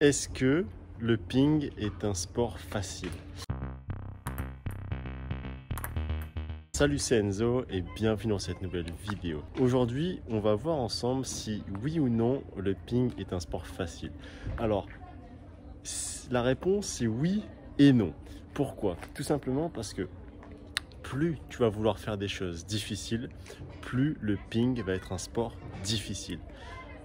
Est-ce que le ping est un sport facile? Salut, c'est Enzo et bienvenue dans cette nouvelle vidéo. Aujourd'hui, on va voir ensemble si oui ou non le ping est un sport facile. Alors, la réponse c'est oui et non. Pourquoi? Tout simplement parce que plus tu vas vouloir faire des choses difficiles, plus le ping va être un sport difficile.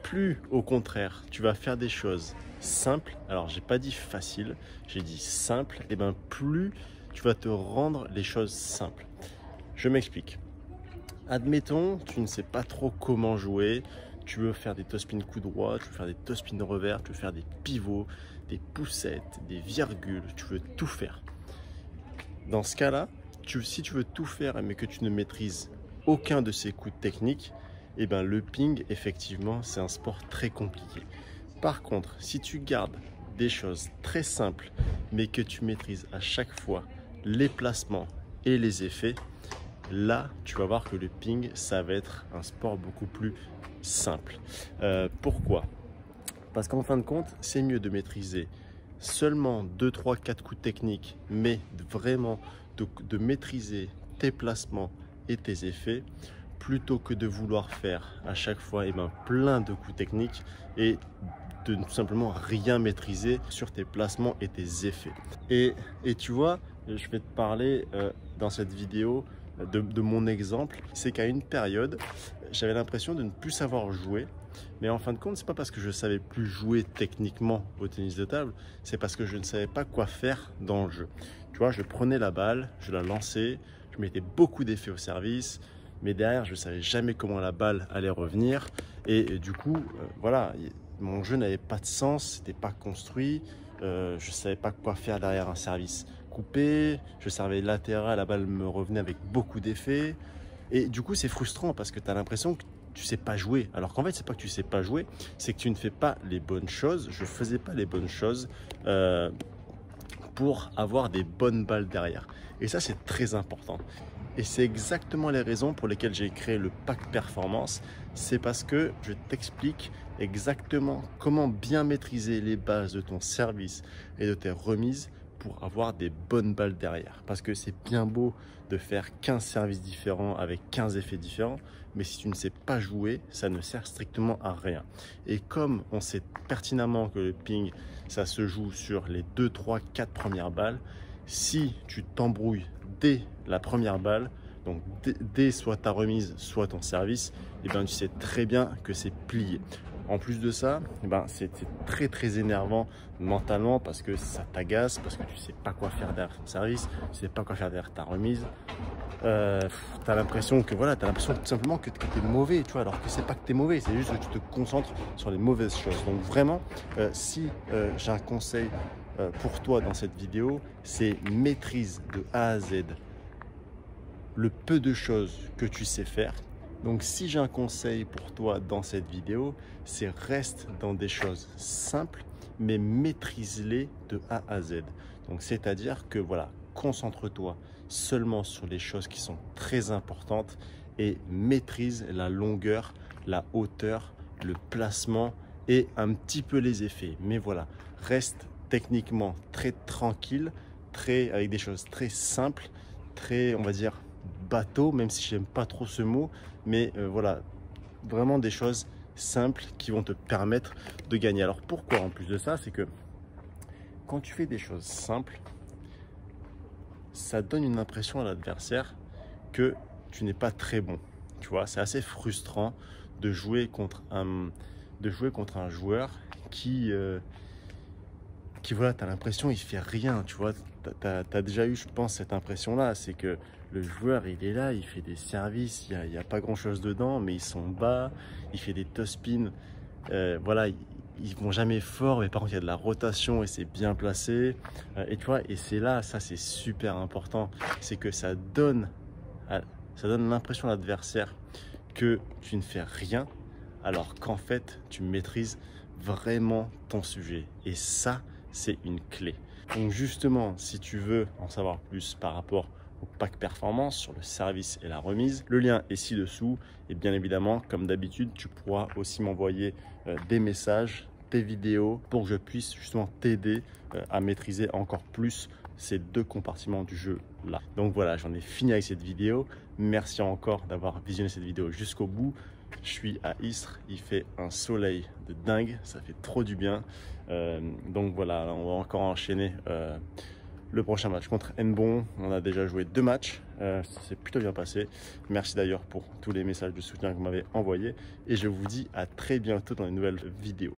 Plus au contraire, tu vas faire des choses simples, alors j'ai pas dit facile, j'ai dit simple, et bien plus tu vas te rendre les choses simples. Je m'explique. Admettons, tu ne sais pas trop comment jouer, tu veux faire des toe-spin coup droit, tu veux faire des toe-spin revers, tu veux faire des pivots, des poussettes, des virgules, tu veux tout faire. Dans ce cas-là, si tu veux tout faire mais que tu ne maîtrises aucun de ces coups de technique, eh ben le ping, effectivement, c'est un sport très compliqué. Par contre, si tu gardes des choses très simples, mais que tu maîtrises à chaque fois les placements et les effets, là, tu vas voir que le ping, ça va être un sport beaucoup plus simple. Pourquoi? Parce qu'en fin de compte, c'est mieux de maîtriser seulement 2, 3, 4 coups techniques, mais vraiment de maîtriser tes placements et tes effets, plutôt que de vouloir faire à chaque fois plein de coups techniques et de tout simplement rien maîtriser sur tes placements et tes effets. Et tu vois, je vais te parler dans cette vidéo de mon exemple. C'est qu'à une période, j'avais l'impression de ne plus savoir jouer. Mais en fin de compte, c'est pas parce que je savais plus jouer techniquement au tennis de table, c'est parce que je ne savais pas quoi faire dans le jeu. Tu vois, je prenais la balle, je la lançais, je mettais beaucoup d'effets au service, mais derrière, je ne savais jamais comment la balle allait revenir. Et du coup, voilà, mon jeu n'avait pas de sens, c'était pas construit. Je ne savais pas quoi faire derrière un service coupé. Je servais latéral, la balle me revenait avec beaucoup d'effets. Et du coup, c'est frustrant parce que tu as l'impression que tu sais pas jouer. Alors qu'en fait, c'est pas que tu sais pas jouer, c'est que tu ne fais pas les bonnes choses. Je faisais pas les bonnes choses pour avoir des bonnes balles derrière. Et ça, c'est très important. Et c'est exactement les raisons pour lesquelles j'ai créé le pack performance. C'est parce que je t'explique exactement comment bien maîtriser les bases de ton service et de tes remises pour avoir des bonnes balles derrière. Parce que c'est bien beau de faire 15 services différents avec 15 effets différents, mais si tu ne sais pas jouer, ça ne sert strictement à rien. Et comme on sait pertinemment que le ping, ça se joue sur les 2, 3, 4 premières balles, si tu t'embrouilles dès la première balle, donc dès soit ta remise, soit ton service, et bien tu sais très bien que c'est plié. En plus de ça, c'est très très énervant mentalement parce que ça t'agace, parce que tu sais pas quoi faire derrière ton service, tu sais pas quoi faire derrière ta remise. Tu as l'impression que voilà, tu as l'impression tout simplement que tu es mauvais, tu vois, alors que c'est pas que tu es mauvais, c'est juste que tu te concentres sur les mauvaises choses. Donc vraiment, si j'ai un conseil pour toi dans cette vidéo, c'est maîtrise de A à Z le peu de choses que tu sais faire. Donc si j'ai un conseil pour toi dans cette vidéo, c'est reste dans des choses simples, mais maîtrise-les de A à Z. Donc c'est-à-dire que voilà, concentre-toi seulement sur les choses qui sont très importantes et maîtrise la longueur, la hauteur, le placement et un petit peu les effets. Mais voilà, reste techniquement très tranquille, avec des choses très simples, très, on va dire, bateau, même si j'aime pas trop ce mot, mais voilà, vraiment des choses simples qui vont te permettre de gagner. Alors pourquoi en plus de ça, c'est que quand tu fais des choses simples, ça donne une impression à l'adversaire que tu n'es pas très bon. Tu vois, c'est assez frustrant de jouer contre un joueur qui voilà, tu as l'impression il fait rien, tu vois. Tu as déjà eu, je pense, cette impression-là, c'est que le joueur, il est là, il fait des services, il n'y a pas grand-chose dedans, mais ils sont bas, il fait des toe-spin, voilà, ils vont jamais fort, mais par contre, il y a de la rotation et c'est bien placé. Et tu vois, et c'est là, ça, c'est super important, c'est que ça donne l'impression à l'adversaire que tu ne fais rien, alors qu'en fait, tu maîtrises vraiment ton sujet. Et ça, c'est une clé. Donc justement, si tu veux en savoir plus par rapport au pack performance sur le service et la remise, le lien est ci-dessous. Et bien évidemment, comme d'habitude, tu pourras aussi m'envoyer des messages tes vidéos pour que je puisse justement t'aider à maîtriser encore plus ces deux compartiments du jeu là. Donc voilà, j'en ai fini avec cette vidéo. Merci encore d'avoir visionné cette vidéo jusqu'au bout. Je suis à Istres, il fait un soleil de dingue, ça fait trop du bien. Donc voilà, on va encore enchaîner le prochain match contre Nbon. On a déjà joué 2 matchs, ça s'est plutôt bien passé. Merci d'ailleurs pour tous les messages de soutien que vous m'avez envoyés et je vous dis à très bientôt dans une nouvelle vidéo.